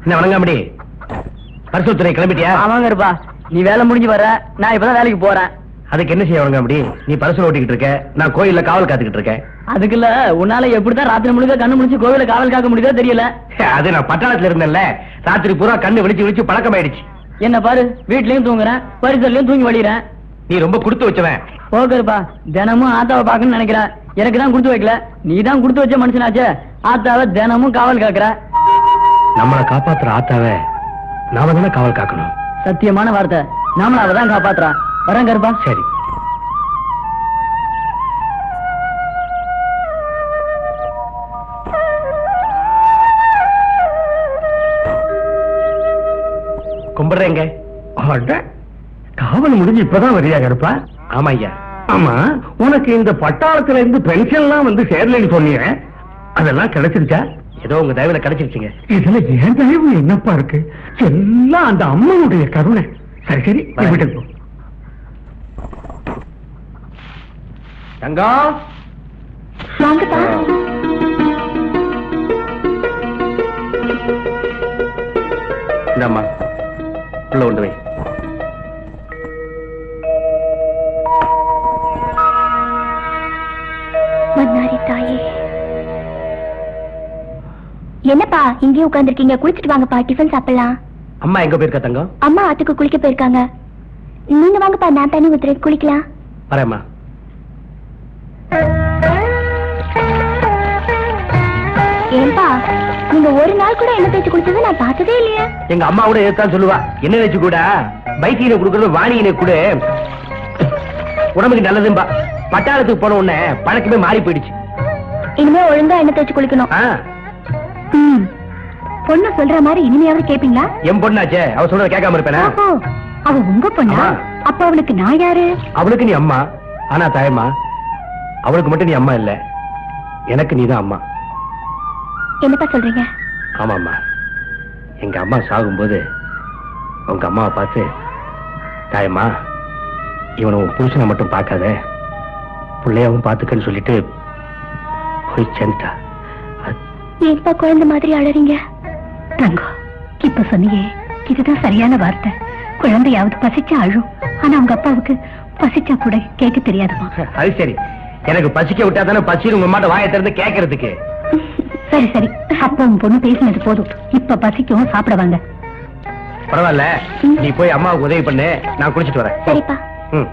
என்ன வணங்காமடி பரிசுத்துறை கிளம்பிட்டியா? ஆமாங்க இருப்பா, நீ வேலை முடிஞ்சு வர, நான் இப்பதான் வேலைக்கு போறேன். அதுக்கு என்ன செய்ய வணங்காமடி? நீ பரிசு ஓட்டிக்கிட்டு இருக்க, நான் கோயில்ல காவல் காத்துக்கிட்டு இருக்கேன். அதுக்குல்ல உன்னால எப்படிதான் ராத்திரி முழுக்க கண்ணு முடிச்சு கோவில காவல் காக்க முடியுதோ தெரியல. அது நான் பட்டாளத்துல இருந்தேன்ல, ராத்திரி பூரா கண்ணு விழிச்சு விழிச்சு பழக்கமாயிடுச்சு. என்ன பாரு, வீட்லயும் தூங்குறேன், பரிசல்லையும் தூங்கி வழிறேன். நீ ரொம்ப கொடுத்து வச்சவன். போகருப்பா, தினமும் ஆத்தாவை பாக்கணும்னு நினைக்கிறேன். எனக்கு தான் கொடுத்து வைக்கல, நீ தான் கொடுத்து வச்ச மனுஷனாச்சே. ஆத்தாவை தினமும் காவல் காக்குற. நம்மளை காப்பாத்துற ஆத்தாவை நாம தானே காவல் காக்கணும். சத்தியமான வார்த்தை, நாமள அவதான் காப்பாத்துறா. வரேன் கருப்பா. சரி. கும்பிடுறேங்க. காவல் முடிஞ்சு இப்பதான் வரியா கருப்பா? ஆமா ஐயா. ஆமா, உனக்கு இந்த பட்டாளத்துல இருந்து பென்ஷன் எல்லாம் வந்து சேரலன்னு சொன்னீங்க, அதெல்லாம் கிடைச்சிருச்சா? ஏதோ உங்க தயவுல கிடைச்சிருச்சுங்க. இதுல ஏன் தயவு என்னப்பா இருக்கு? எல்லாம் அந்த அம்மனுடைய கருணை. சரி சரி, வீட்டுக்கு போ. தங்கம் வாங்கப்பா. இந்தாம்மா, உள்ள கொண்டு வை. மன்னாரி தாயே. என்னப்பா இங்கே உட்கார்ந்துருக்கீங்க? குளிச்சுட்டு வாங்கப்பா, டிஃபன் சாப்பிடலாம். அம்மா எங்க போயிருக்கா தங்கம்? அம்மா ஆத்துக்கு குளிக்க போயிருக்காங்க. நீங்க வாங்கப்பா, நான் தண்ணி ஊத்துறேன், குளிக்கலாம். வரேம்மா. ஏன்பா, நீங்க ஒரு நாள் கூட எண்ணெய் தேய்ச்சி குளிச்சது நான் பார்த்ததே இல்லையா? எங்க அம்மா கூட எதுதான் சொல்லுவா, என்ன வச்சு கூட பைத்தியினை கொடுக்கறது வாணியினை கூட உடம்புக்கு நல்லதும்பா. பட்டாளத்துக்கு போன உடனே பழக்கமே மாறி போயிடுச்சு. இனிமே ஒழுங்கா எண்ணெய் தேய்ச்சி குளிக்கணும். பொண்ணு சொல்ற மாதிரி இனிமையாவது கேப்பீங்களா? என் பொண்ணாச்சே, அவ சொல்றத கேட்காம இருப்பேனா? அவ உங்க பொண்ணா? அப்ப அவளுக்கு நான் யாரு? அவளுக்கு நீ அம்மா. ஆனா தாயம்மா, அவளுக்கு மட்டும் நீ அம்மா இல்ல, எனக்கு நீதான் அம்மா. என்னப்பா சொல்றீங்க? ஆமாம்மா, எங்க அம்மா சாகும்போது உங்க அம்மாவை பார்த்து, தாயம்மா இவனை உன் புருஷனை மட்டும் பார்க்காத, பிள்ளையாவும் பார்த்துக்கன்னு சொல்லிட்டு போய் சேர்ந்துட்டா. ஏன்பா குழந்தை மாதிரி அழறீங்க? தங்கம், இப்ப சொன்னியே, இதுதான் சரியான வார்த்தை. குழந்தையாவது பசிச்சா அழும், ஆனா அவங்க அப்பாவுக்கு பசிச்சா கூட கேட்க தெரியாதுமா. அது சரி, எனக்கு பசிக்க விட்டா தானே பசின்னு உங்க அம்மாட்ட வாயை திறந்து கேட்கறதுக்கு. சரி சரி, அப்ப உன் பொண்ணு பேசினது போதும். இப்ப பசிக்கவும் சாப்பிட வாங்க. பரவாயில்ல, நீ போய் அம்மாவுக்கு உதவி பண்ணு, நான் குளிச்சுட்டு வரேன். சரிப்பா. ம்.